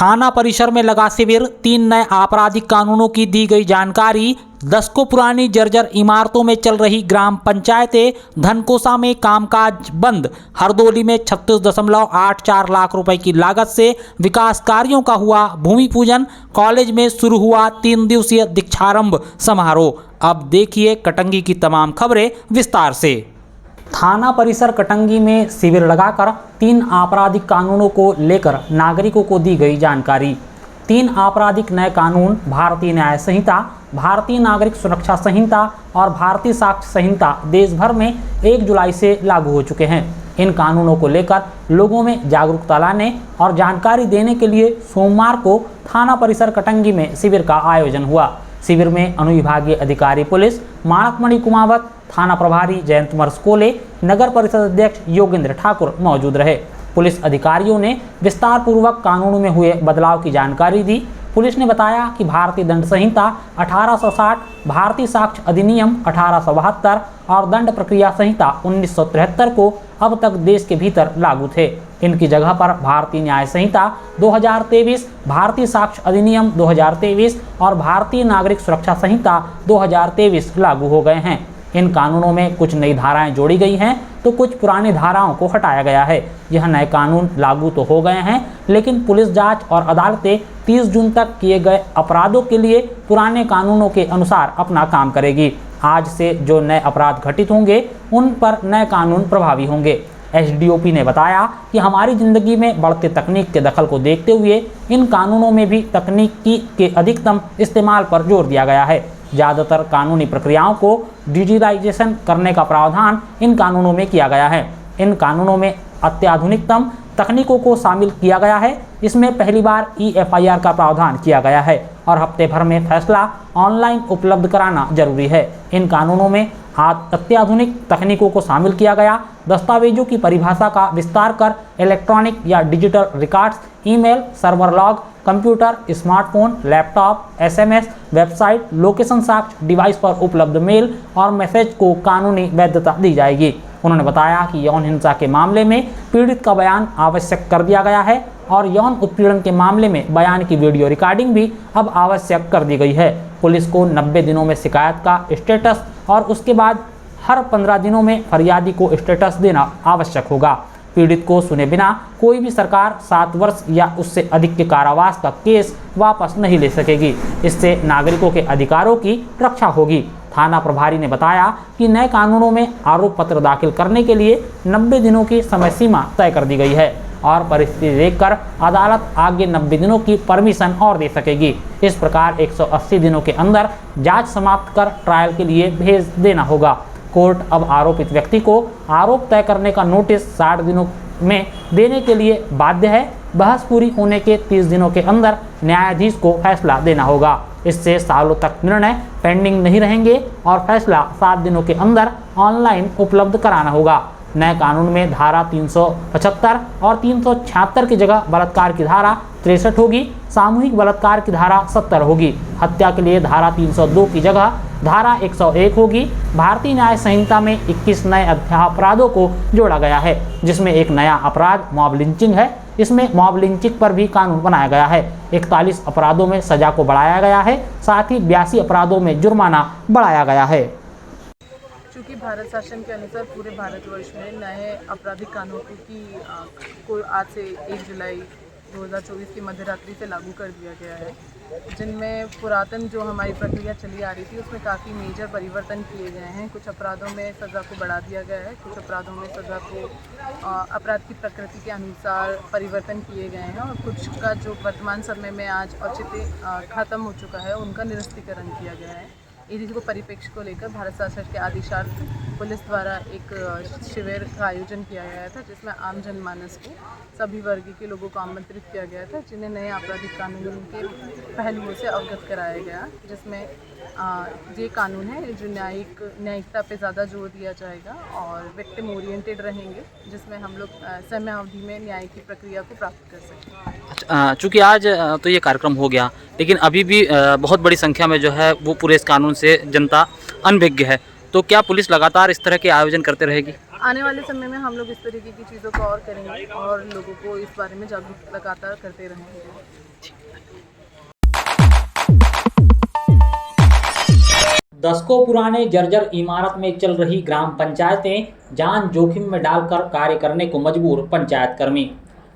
थाना परिसर में लगा शिविर, 3 नए आपराधिक कानूनों की दी गई जानकारी। दशकों पुरानी जर्जर इमारतों में चल रही ग्राम पंचायतें, धनकोसा में कामकाज बंद। हरदोली में 36.84 लाख रुपए की लागत से विकास कार्यों का हुआ भूमि पूजन। कॉलेज में शुरू हुआ 3 दिवसीय दीक्षारंभ समारोह। अब देखिए कटंगी की तमाम खबरें विस्तार से। थाना परिसर कटंगी में शिविर लगाकर 3 आपराधिक कानूनों को लेकर नागरिकों को दी गई जानकारी। 3 आपराधिक नए कानून भारतीय न्याय संहिता, भारतीय नागरिक सुरक्षा संहिता और भारतीय साक्ष्य संहिता देश भर में 1 जुलाई से लागू हो चुके हैं। इन कानूनों को लेकर लोगों में जागरूकता लाने और जानकारी देने के लिए सोमवार को थाना परिसर कटंगी में शिविर का आयोजन हुआ। शिविर में अनुविभागीय अधिकारी पुलिस माणकमणि कुमावत, थाना प्रभारी जयंत मरसकोले, नगर परिषद अध्यक्ष योगेंद्र ठाकुर मौजूद रहे। पुलिस अधिकारियों ने विस्तार पूर्वक कानूनों में हुए बदलाव की जानकारी दी। पुलिस ने बताया कि भारतीय दंड संहिता 1860, भारतीय साक्ष्य अधिनियम 1872 और दंड प्रक्रिया संहिता 1973 को अब तक देश के भीतर लागू थे। इनकी जगह पर भारतीय न्याय संहिता 2023, भारतीय साक्ष्य अधिनियम 2023 और भारतीय नागरिक सुरक्षा संहिता 2023 लागू हो गए हैं। इन कानूनों में कुछ नई धाराएं जोड़ी गई हैं तो कुछ पुरानी धाराओं को हटाया गया है। यह नए कानून लागू तो हो गए हैं, लेकिन पुलिस जांच और अदालतें 30 जून तक किए गए अपराधों के लिए पुराने कानूनों के अनुसार अपना काम करेगी। आज से जो नए अपराध घटित होंगे उन पर नए कानून प्रभावी होंगे। एसडीओपी ने बताया कि हमारी जिंदगी में बढ़ते तकनीक के दखल को देखते हुए इन कानूनों में भी तकनीकी के अधिकतम इस्तेमाल पर जोर दिया गया है। ज़्यादातर कानूनी प्रक्रियाओं को डिजिटाइजेशन करने का प्रावधान इन कानूनों में किया गया है। इन कानूनों में अत्याधुनिकतम तकनीकों को शामिल किया गया है। इसमें पहली बार EFIR का प्रावधान किया गया है और हफ्ते भर में फैसला ऑनलाइन उपलब्ध कराना जरूरी है। इन कानूनों में अत्याधुनिक तकनीकों को शामिल किया गया। दस्तावेजों की परिभाषा का विस्तार कर इलेक्ट्रॉनिक या digital records, email, server log, computer, smartphone, laptop, SMS, website, location साक्ष्य, डिवाइस पर उपलब्ध मेल और मैसेज को कानूनी वैधता दी जाएगी। उन्होंने बताया कि यौन हिंसा के मामले में पीड़ित का बयान आवश्यक कर दिया गया है और यौन उत्पीड़न के मामले में बयान की वीडियो रिकॉर्डिंग भी अब आवश्यक कर दी गई है। पुलिस को 90 दिनों में शिकायत का स्टेटस और उसके बाद हर 15 दिनों में फरियादी को स्टेटस देना आवश्यक होगा। पीड़ित को सुने बिना कोई भी सरकार 7 वर्ष या उससे अधिक के कारावास का केस वापस नहीं ले सकेगी। इससे नागरिकों के अधिकारों की रक्षा होगी। थाना प्रभारी ने बताया कि नए कानूनों में आरोप पत्र दाखिल करने के लिए 90 दिनों की समय सीमा तय कर दी गई है और परिस्थिति देखकर अदालत आगे 90 दिनों की परमिशन और दे सकेगी। इस प्रकार 180 दिनों के अंदर जांच समाप्त कर ट्रायल के लिए भेज देना होगा। कोर्ट अब आरोपित व्यक्ति को आरोप तय करने का नोटिस 60 दिनों में देने के लिए बाध्य है। बहस पूरी होने के 30 दिनों के अंदर न्यायाधीश को फैसला देना होगा। इससे सालों तक निर्णय पेंडिंग नहीं रहेंगे और फैसला 7 दिनों के अंदर ऑनलाइन उपलब्ध कराना होगा। नए कानून में धारा 375 और 376 की जगह बलात्कार की धारा 63 होगी, सामूहिक बलात्कार की धारा 70 होगी, हत्या के लिए धारा 302 की जगह धारा 101 होगी। भारतीय न्याय संहिता में 21 नए अपराधों को जोड़ा गया है, जिसमें एक नया अपराध मॉब लिंचिंग है। इसमें मॉब लिंचिंग पर भी कानून बनाया गया है। 41 अपराधों में सजा को बढ़ाया गया है, साथ ही 82 अपराधों में जुर्माना बढ़ाया गया है। चूँकि भारत शासन के अनुसार पूरे भारतवर्ष में नए आपराधिक कानूनों को आज से 1 जुलाई 2024 की मध्यरात्रि से लागू कर दिया गया है, जिनमें पुरातन जो हमारी प्रक्रिया चली आ रही थी उसमें काफ़ी मेजर परिवर्तन किए गए हैं। कुछ अपराधों में सज़ा को बढ़ा दिया गया है, कुछ अपराधों में सज़ा को अपराध की प्रकृति के अनुसार परिवर्तन किए गए हैं और कुछ का जो वर्तमान समय में आज औचित्य ख़त्म हो चुका है उनका निरस्तीकरण किया गया है। इसी को परिप्रेक्ष्य को लेकर भारत शासन के आदेशार्थ पुलिस द्वारा एक शिविर का आयोजन किया गया था, जिसमें आम जनमानस को सभी वर्ग के लोगों को आमंत्रित किया गया था, जिन्हें नए आपराधिक कानूनों के पहलुओं से अवगत कराया गया, जिसमें ये कानून है जो न्यायिकता पे ज़्यादा जोर दिया जाएगा और विक्टिम ओरिएंटेड रहेंगे, जिसमें हम लोग समयावधि में न्याय की प्रक्रिया को प्राप्त कर सकें। अच्छा, चूँकि आज तो ये कार्यक्रम हो गया, लेकिन अभी भी बहुत बड़ी संख्या में जो है वो पूरे इस कानून से जनता अनभिज्ञ है, तो क्या पुलिस लगातार इस तरह के आयोजन करते रहेगी? आने वाले समय में हम लोग इस तरीके की चीज़ों को और करेंगे और लोगों को इस बारे में जागरूक लगातार करते रहेंगे। दशकों पुराने जर्जर इमारत में चल रही ग्राम पंचायतें जान जोखिम में डालकर कार्य करने को मजबूर पंचायत कर्मी।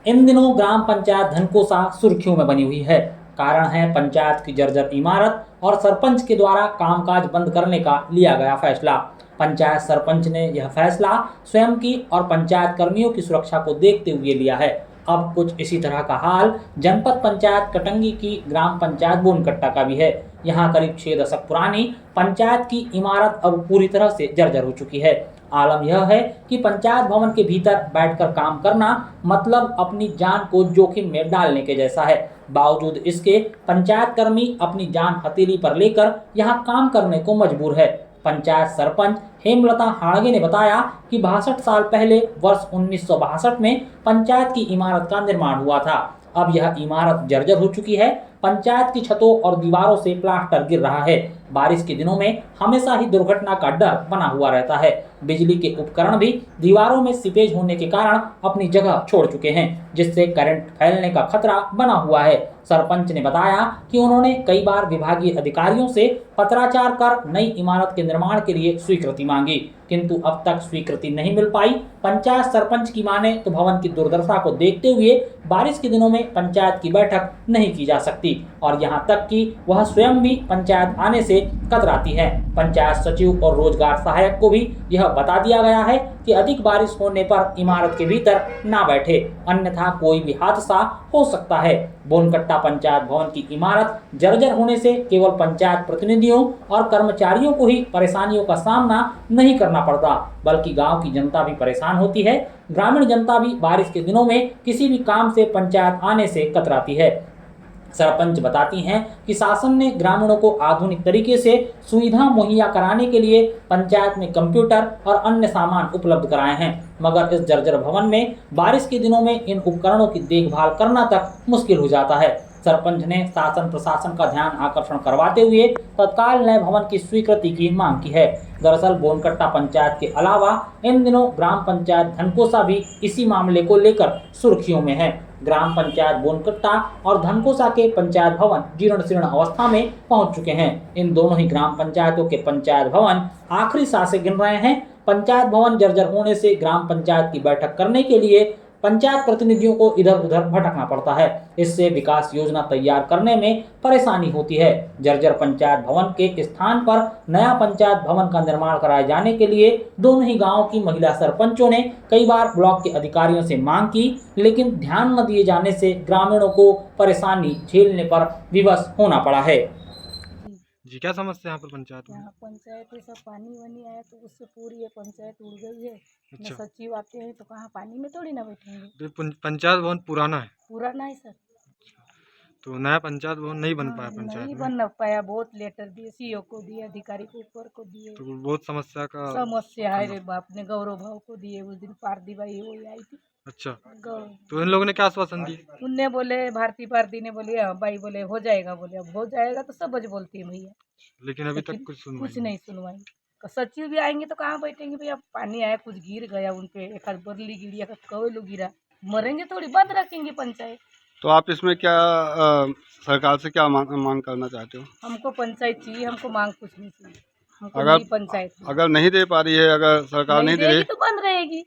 इन दिनों ग्राम पंचायत धनकोसा सुर्खियों में बनी हुई है। कारण है पंचायत की जर्जर इमारत और सरपंच के द्वारा कामकाज बंद करने का लिया गया फैसला। पंचायत सरपंच ने यह फैसला स्वयं की और पंचायत कर्मियों की सुरक्षा को देखते हुए लिया है। अब कुछ इसी तरह का हाल जनपद पंचायत कटंगी की ग्राम पंचायत बोनकट्टा का भी है। यहाँ करीब 6 दशक पुरानी पंचायत की इमारत अब पूरी तरह से जर्जर हो चुकी है। आलम यह है कि पंचायत भवन के भीतर बैठकर काम करना मतलब अपनी जान को जोखिम में डालने के जैसा है। बावजूद इसके पंचायत कर्मी अपनी जान हथेली पर लेकर यहाँ काम करने को मजबूर है। पंचायत सरपंच हेमलता हाड़गे ने बताया कि 62 साल पहले वर्ष 1962 में पंचायत की इमारत का निर्माण हुआ था। अब यह इमारत जर्जर हो चुकी है। पंचायत की छतों और दीवारों से प्लास्टर गिर रहा है। बारिश के दिनों में हमेशा ही दुर्घटना का डर बना हुआ रहता है। बिजली के उपकरण भी दीवारों में सीपेज होने के कारण अपनी जगह छोड़ चुके हैं, जिससे करंट फैलने का खतरा बना हुआ है। सरपंच ने बताया कि उन्होंने कई बार विभागीय अधिकारियों से पत्राचार कर नई इमारत के निर्माण के लिए स्वीकृति मांगी, किंतु अब तक स्वीकृति नहीं मिल पाई। पंचायत सरपंच की माने तो भवन की दुर्दशा को देखते हुए बारिश के दिनों में पंचायत की बैठक नहीं की जा सकती और यहाँ तक कि वह स्वयं भी पंचायत आने से कतराती है। पंचायत सचिव और रोजगार सहायक को भी यह बता दिया गया है कि अधिक बारिश होने पर इमारत के भीतर ना बैठे, अन्यथा कोई भी हादसा हो सकता है। बोनकट्टा पंचायत भवन की इमारत जर्जर होने से केवल पंचायत प्रतिनिधियों और कर्मचारियों को ही परेशानियों का सामना नहीं करना पड़ता, बल्कि गांव की जनता भी परेशान होती है। ग्रामीण जनता भी बारिश के दिनों में किसी भी काम से पंचायत आने से कतराती है। सरपंच बताती हैं कि शासन ने ग्रामीणों को आधुनिक तरीके से सुविधा मुहैया कराने के लिए पंचायत में कंप्यूटर और अन्य सामान उपलब्ध कराए हैं, मगर इस जर्जर भवन में बारिश के दिनों में इन उपकरणों की देखभाल करना तक मुश्किल हो जाता है। सरपंच ने शासन प्रशासन का ध्यान आकर्षण करवाते हुए तत्काल नए भवन की स्वीकृति की मांग की है। दरअसल बोनकट्टा पंचायत के अलावा इन दिनों ग्राम पंचायत धनकोसा भी इसी मामले को लेकर सुर्खियों में है। ग्राम पंचायत बोनकट्टा और धनकोसा के पंचायत भवन जीर्ण शीर्ण अवस्था में पहुंच चुके हैं। इन दोनों ही ग्राम पंचायतों के पंचायत भवन आखिरी सांसें गिन रहे हैं। पंचायत भवन जर्जर होने से ग्राम पंचायत की बैठक करने के लिए पंचायत प्रतिनिधियों को इधर उधर भटकना पड़ता है। इससे विकास योजना तैयार करने में परेशानी होती है। जर्जर पंचायत भवन के स्थान पर नया पंचायत भवन का निर्माण कराए जाने के लिए दोनों ही गांवों की महिला सरपंचों ने कई बार ब्लॉक के अधिकारियों से मांग की, लेकिन ध्यान न दिए जाने से ग्रामीणों को परेशानी झेलने पर विवश होना पड़ा है। जी, क्या समस्या है यहाँ पर पंचायत में? यहाँ पंचायत में सब पानी वानी आया तो उससे पूरी ये पंचायत उड़ गई है। अच्छा। न सचिव आते हैं तो कहाँ पानी में थोड़ी ना बैठेंगे। तो पंचायत भवन पुराना है, पुराना है सर। तो नया पंचायत भवन नहीं बन पाया नहीं पंचायत में, बन पाया। बहुत लेटर दिए, सीओ को दिए, अधिकारी को ऊपर को दिए। तो बहुत समस्या का समस्या है रे बाप ने। गौरव भाव को दिए, उस दिन पारदी बाई वो आई थी। अच्छा, गौरव तो इन लोगों ने क्या आश्वासन दी? उनने बोले, भारती पारदी ने बोले, हाँ बाई बोले हो जाएगा। बोले अब हो जाएगा तो सब बज बोलती है भैया, लेकिन अभी तक लेकिन कुछ सुनवाई कुछ नहीं सुनवाई। सचिव भी आएंगे तो कहाँ बैठेंगे भैया। पानी आया, कुछ गिर गया उनपे, एक हाथ बरली गिरी, एक हाथ कवेलू गिरा, मरेंगे थोड़ी, बंद रखेंगे पंचायत। तो आप इसमें क्या सरकार से क्या मांग करना चाहते हो? हमको पंचायत चाहिए, हमको मांग कुछ नहीं चाहिए। हमको अगर- नई पंचायत है। अगर नहीं दे पा रही है, अगर सरकार नहीं दे रही, तो बंद रहेगी,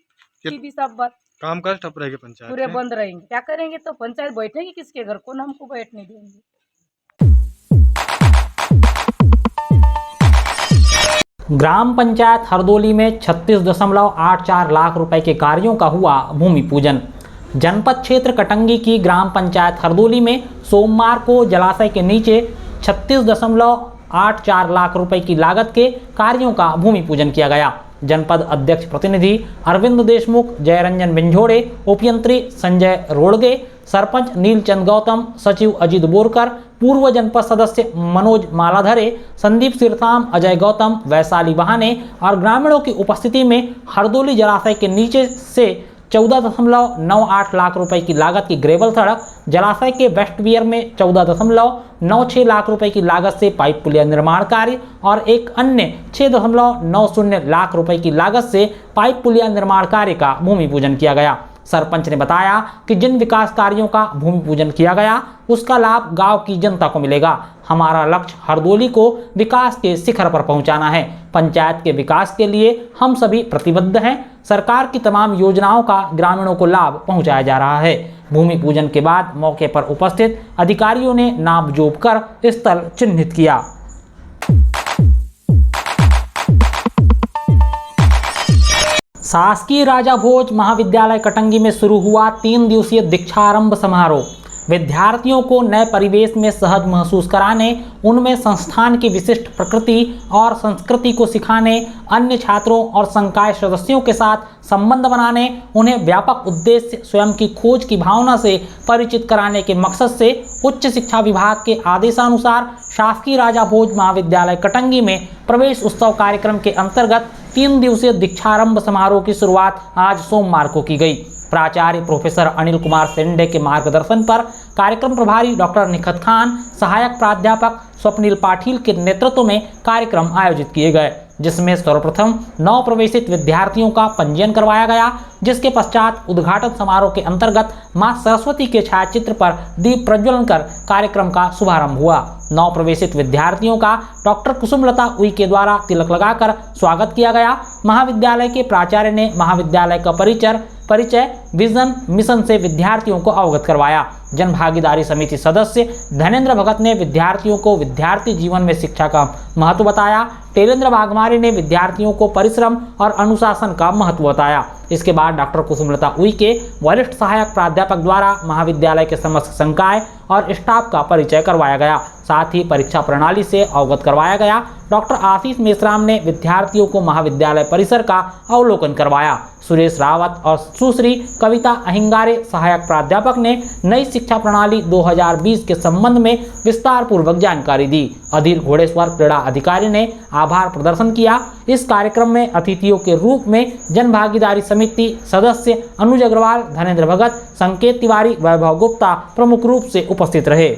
सीधी साफ बात। काम काज ठप रहेगा पंचायत पूरे में। बंद रहेंगे, क्या करेंगे? तो पंचायत बैठेगी किसके घर? कौन हमको बैठने देंगे? ग्राम पंचायत हरदोली में 36.84 लाख रुपए के कार्यों का हुआ भूमि पूजन। जनपद क्षेत्र कटंगी की ग्राम पंचायत हरदोली में सोमवार को जलाशय के नीचे 36.84 लाख रुपए की लागत के कार्यों का भूमि पूजन किया गया। जनपद अध्यक्ष प्रतिनिधि अरविंद देशमुख, जयरंजन बिंझोड़े, उपयंत्री संजय रोड़गे, सरपंच नीलचंद गौतम, सचिव अजित बोरकर, पूर्व जनपद सदस्य मनोज मालाधरे, संदीप सिरथाम, अजय गौतम, वैशाली बहाने और ग्रामीणों की उपस्थिति में हरदोली जलाशय के नीचे से 14.98 लाख रुपए की लागत की ग्रेवल सड़क, जलाशय के वेस्ट वियर में 14.96 लाख रुपए की लागत से पाइप पुलिया निर्माण कार्य और एक अन्य 6.90 लाख रुपए की लागत से पाइप पुलिया निर्माण कार्य का भूमि पूजन किया गया। सरपंच ने बताया कि जिन विकास कार्यों का भूमि पूजन किया गया उसका लाभ गांव की जनता को मिलेगा। हमारा लक्ष्य हरदोली को विकास के शिखर पर पहुंचाना है। पंचायत के विकास के लिए हम सभी प्रतिबद्ध हैं। सरकार की तमाम योजनाओं का ग्रामीणों को लाभ पहुंचाया जा रहा है। भूमि पूजन के बाद मौके पर उपस्थित अधिकारियों ने नाप जोप कर स्थल चिन्हित किया। शासकीय राजा भोज महाविद्यालय कटंगी में शुरू हुआ 3 दिवसीय दीक्षारंभ समारोह। विद्यार्थियों को नए परिवेश में सहज महसूस कराने, उनमें संस्थान की विशिष्ट प्रकृति और संस्कृति को सिखाने, अन्य छात्रों और संकाय सदस्यों के साथ संबंध बनाने, उन्हें व्यापक उद्देश्य स्वयं की खोज की भावना से परिचित कराने के मकसद से उच्च शिक्षा विभाग के आदेशानुसार शासकीय राजा भोज महाविद्यालय कटंगी में प्रवेश उत्सव कार्यक्रम के अंतर्गत 3 दिवसीय दीक्षारंभ समारोह की शुरुआत आज सोमवार को की गई। प्राचार्य प्रोफेसर अनिल कुमार सेंडे के मार्गदर्शन पर कार्यक्रम प्रभारी डॉक्टर निखत खान, सहायक प्राध्यापक स्वप्निल पाटिल के नेतृत्व में कार्यक्रम आयोजित किए गए, जिसमें सर्वप्रथम 9 प्रवेशित विद्यार्थियों का पंजीयन करवाया गया, जिसके पश्चात उद्घाटन समारोह के अंतर्गत मां सरस्वती के छायाचित्र पर दीप प्रज्वलन कर कार्यक्रम का शुभारंभ हुआ। 9 प्रवेशित विद्यार्थियों का डॉक्टर कुसुमलता उइके द्वारा तिलक लगाकर स्वागत किया गया। महाविद्यालय के प्राचार्य ने महाविद्यालय का परिचय विजन मिशन से विद्यार्थियों को अवगत करवाया। जन भागीदारी समिति सदस्य धनेन्द्र भगत ने विद्यार्थियों को विद्यार्थी जीवन में शिक्षा का महत्व बताया। टेलेंद्र बागमारी ने विद्यार्थियों को परिश्रम और अनुशासन का महत्व बताया। इसके बाद डॉक्टर कुसुमलता उइके वरिष्ठ सहायक प्राध्यापक द्वारा महाविद्यालय के समस्त संकाय और स्टाफ का परिचय करवाया गया। साथ ही परीक्षा प्रणाली से अवगत करवाया गया। डॉक्टर आशीष मेश्राम ने विद्यार्थियों को महाविद्यालय परिसर का अवलोकन करवाया। सुरेश रावत और सुश्री कविता अहिंगारे सहायक प्राध्यापक ने नई शिक्षा प्रणाली 2020 के संबंध में विस्तार पूर्वक जानकारी दी। अधीर घोड़ेश्वर क्रीड़ा अधिकारी ने आभार प्रदर्शन किया। इस कार्यक्रम में अतिथियों के रूप में जन भागीदारी समिति सदस्य अनुज अग्रवाल, धनेन्द्र भगत, संकेत तिवारी, वैभव गुप्ता प्रमुख रूप से उपस्थित रहे।